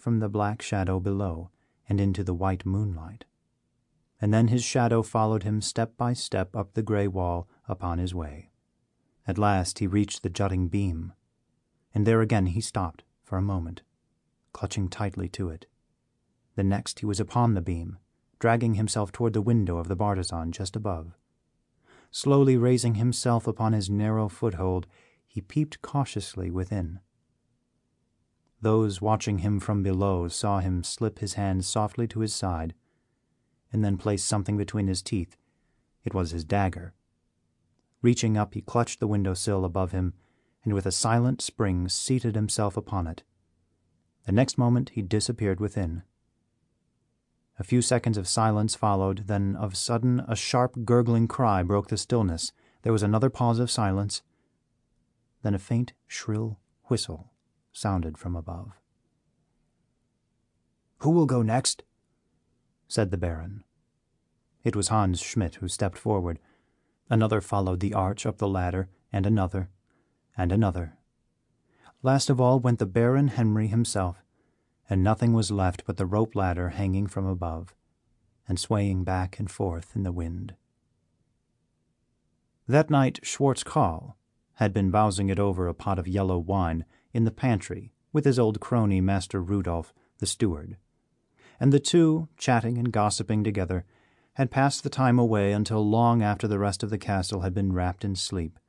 from the black shadow below and into the white moonlight. And then his shadow followed him step by step up the grey wall upon his way. At last he reached the jutting beam, and there again he stopped for a moment, clutching tightly to it. The next he was upon the beam, dragging himself toward the window of the bartizan just above. Slowly raising himself upon his narrow foothold, he peeped cautiously within. Those watching him from below saw him slip his hand softly to his side, and then place something between his teeth. It was his dagger. Reaching up, he clutched the window-sill above him, and with a silent spring seated himself upon it. The next moment he disappeared within. A few seconds of silence followed, then of sudden a sharp gurgling cry broke the stillness. There was another pause of silence. Then a faint, shrill whistle sounded from above. "Who will go next?" said the Baron. It was Hans Schmidt who stepped forward. Another followed the arch up the ladder, and another, and another. Last of all went the Baron Henry himself, and nothing was left but the rope ladder hanging from above, and swaying back and forth in the wind. That night Schwartz Carl had been bousing it over a pot of yellow wine in the pantry with his old crony Master Rudolph, the steward, and the two, chatting and gossiping together, had passed the time away until long after the rest of the castle had been wrapped in sleep.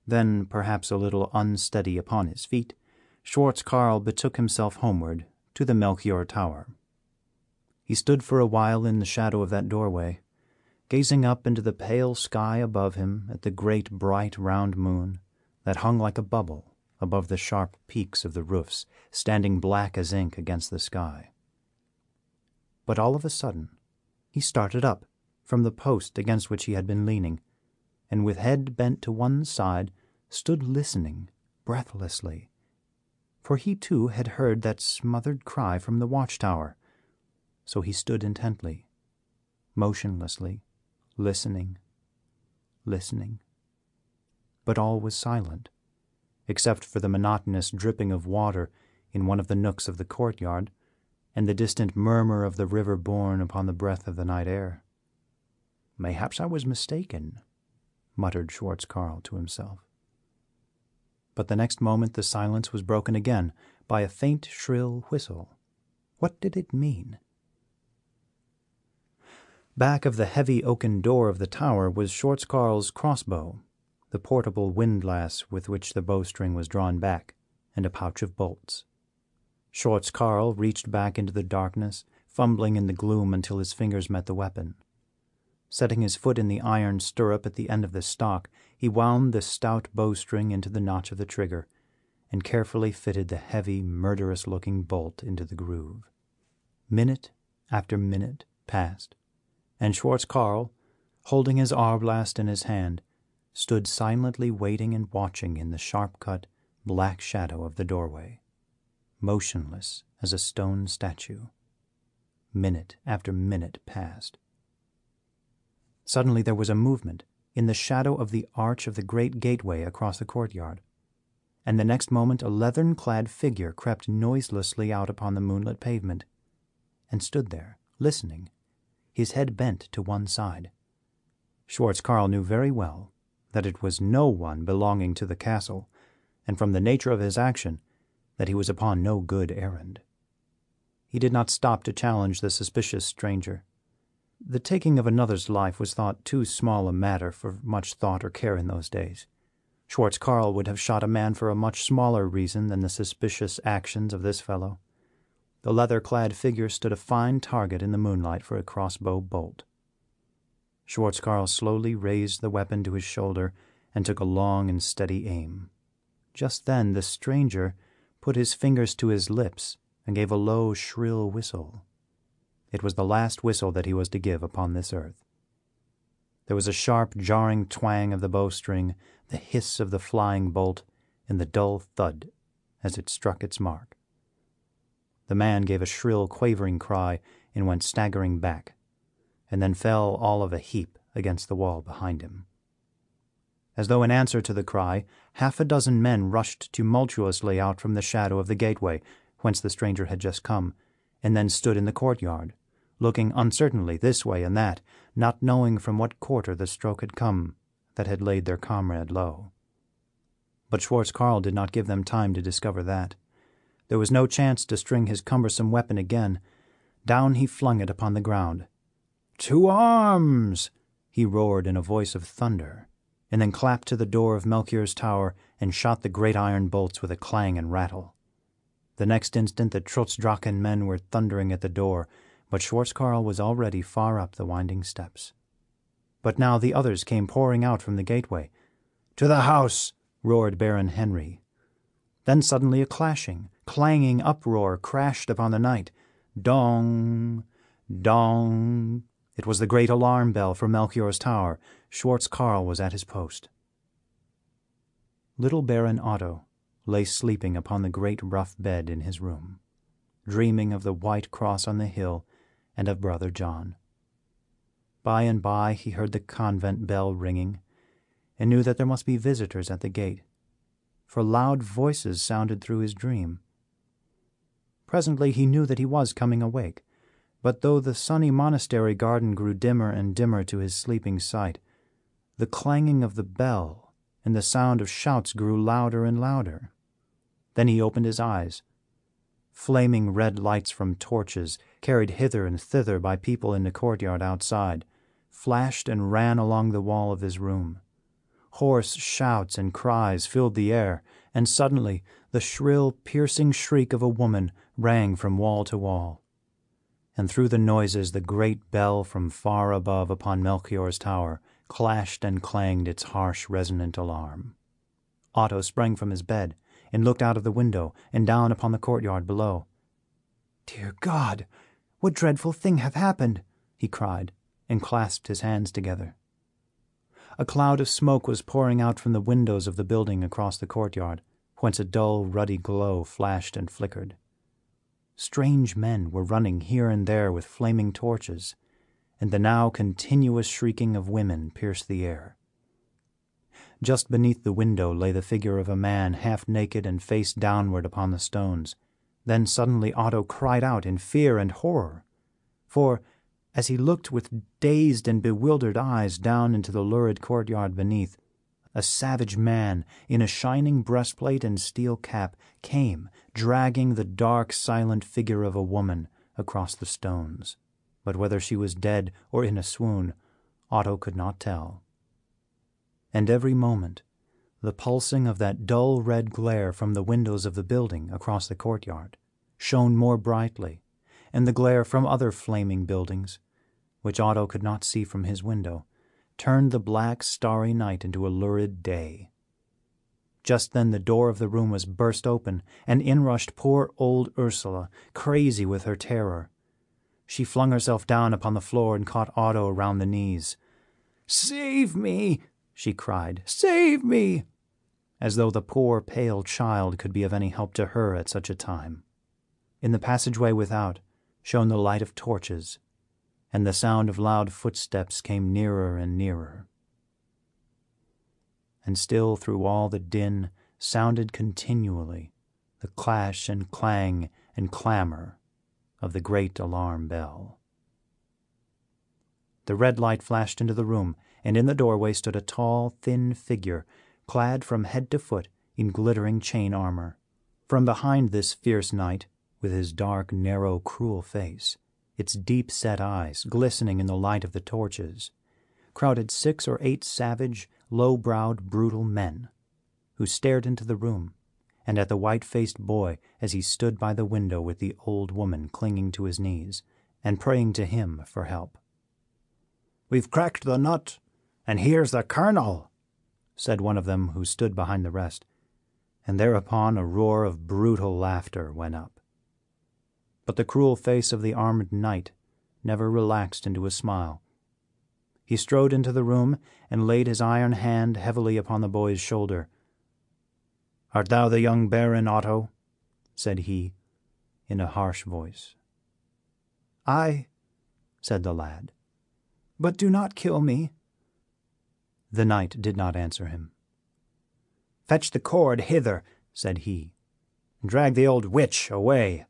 Then, perhaps a little unsteady upon his feet, Schwartz Carl betook himself homeward to the Melchior Tower. He stood for a while in the shadow of that doorway, gazing up into the pale sky above him at the great bright round moon that hung like a bubble above the sharp peaks of the roofs, standing black as ink against the sky. But all of a sudden he started up from the post against which he had been leaning, and with head bent to one side stood listening breathlessly, for he too had heard that smothered cry from the watchtower. So he stood intently, motionlessly, listening. But all was silent, except for the monotonous dripping of water in one of the nooks of the courtyard, and the distant murmur of the river borne upon the breath of the night air. "Mayhaps I was mistaken," muttered Schwartz Carl to himself. But the next moment the silence was broken again by a faint, shrill whistle. What did it mean? Back of the heavy oaken door of the tower was Schwartz Carl's crossbow, the portable windlass with which the bowstring was drawn back, and a pouch of bolts. Schwartz Carl reached back into the darkness, fumbling in the gloom until his fingers met the weapon. Setting his foot in the iron stirrup at the end of the stock, he wound the stout bowstring into the notch of the trigger, and carefully fitted the heavy, murderous-looking bolt into the groove. Minute after minute passed, and Schwartz Carl, holding his arblast in his hand, stood silently waiting and watching in the sharp-cut, black shadow of the doorway, motionless as a stone statue. Minute after minute passed. Suddenly there was a movement in the shadow of the arch of the great gateway across the courtyard, and the next moment a leathern-clad figure crept noiselessly out upon the moonlit pavement, and stood there, listening, his head bent to one side. Schwartz Carl knew very well that it was no one belonging to the castle, and from the nature of his action, that he was upon no good errand. He did not stop to challenge the suspicious stranger. The taking of another's life was thought too small a matter for much thought or care in those days. Schwartz Carl would have shot a man for a much smaller reason than the suspicious actions of this fellow. The leather-clad figure stood a fine target in the moonlight for a crossbow bolt. Schwartz Carl slowly raised the weapon to his shoulder and took a long and steady aim. Just then the stranger put his fingers to his lips and gave a low, shrill whistle. It was the last whistle that he was to give upon this earth. There was a sharp, jarring twang of the bowstring, the hiss of the flying bolt, and the dull thud as it struck its mark. The man gave a shrill, quavering cry and went staggering back, and then fell all of a heap against the wall behind him. As though in answer to the cry, half a dozen men rushed tumultuously out from the shadow of the gateway, whence the stranger had just come, and then stood in the courtyard, looking uncertainly this way and that, not knowing from what quarter the stroke had come that had laid their comrade low. But Schwartz Carl did not give them time to discover that. There was no chance to string his cumbersome weapon again. Down he flung it upon the ground. "To arms!" he roared in a voice of thunder, and then clapped to the door of Melchior's tower and shot the great iron bolts with a clang and rattle. The next instant the Trotz-Drachen men were thundering at the door, but Schwartz Carl was already far up the winding steps. But now the others came pouring out from the gateway. "To the house!" roared Baron Henry. Then suddenly a clashing, clanging uproar crashed upon the night. Dong! Dong! It was the great alarm bell for Melchior's tower. Schwartz Carl was at his post. Little Baron Otto lay sleeping upon the great rough bed in his room, dreaming of the white cross on the hill and of Brother John. By and by he heard the convent bell ringing, and knew that there must be visitors at the gate, for loud voices sounded through his dream. Presently he knew that he was coming awake, but though the sunny monastery garden grew dimmer and dimmer to his sleeping sight, the clanging of the bell and the sound of shouts grew louder and louder. Then he opened his eyes. Flaming red lights from torches, carried hither and thither by people in the courtyard outside, flashed and ran along the wall of his room. Hoarse shouts and cries filled the air, and suddenly the shrill, piercing shriek of a woman rang from wall to wall. And through the noises the great bell from far above upon Melchior's tower clashed and clanged its harsh, resonant alarm. Otto sprang from his bed and looked out of the window and down upon the courtyard below. "Dear God, what dreadful thing hath happened?" he cried, and clasped his hands together. A cloud of smoke was pouring out from the windows of the building across the courtyard, whence a dull, ruddy glow flashed and flickered. Strange men were running here and there with flaming torches, and the now continuous shrieking of women pierced the air. Just beneath the window lay the figure of a man half naked and face downward upon the stones. Then suddenly Otto cried out in fear and horror, for, as he looked with dazed and bewildered eyes down into the lurid courtyard beneath, a savage man in a shining breastplate and steel cap came, dragging the dark, silent figure of a woman across the stones. But whether she was dead or in a swoon, Otto could not tell. And every moment the pulsing of that dull red glare from the windows of the building across the courtyard shone more brightly, and the glare from other flaming buildings, which Otto could not see from his window, turned the black, starry night into a lurid day. Just then the door of the room was burst open, and in rushed poor old Ursula, crazy with her terror. She flung herself down upon the floor and caught Otto around the knees. "Save me!" she cried. "Save me!" As though the poor, pale child could be of any help to her at such a time. In the passageway without shone the light of torches, and the sound of loud footsteps came nearer and nearer. And still through all the din sounded continually the clash and clang and clamor of the great alarm bell. The red light flashed into the room, and in the doorway stood a tall, thin figure, clad from head to foot in glittering chain armor. From behind this fierce knight, with his dark, narrow, cruel face, its deep-set eyes glistening in the light of the torches, crowded 6 or 8 savage, low-browed, brutal men, who stared into the room and at the white-faced boy as he stood by the window with the old woman clinging to his knees and praying to him for help. "We've cracked the nut, and here's the kernel," said one of them who stood behind the rest, and thereupon a roar of brutal laughter went up. But the cruel face of the armed knight never relaxed into a smile. He strode into the room and laid his iron hand heavily upon the boy's shoulder. "Art thou the young Baron Otto?" said he, in a harsh voice. "Aye," said the lad, "but do not kill me." The knight did not answer him. "Fetch the cord hither," said he. Drag the old witch away.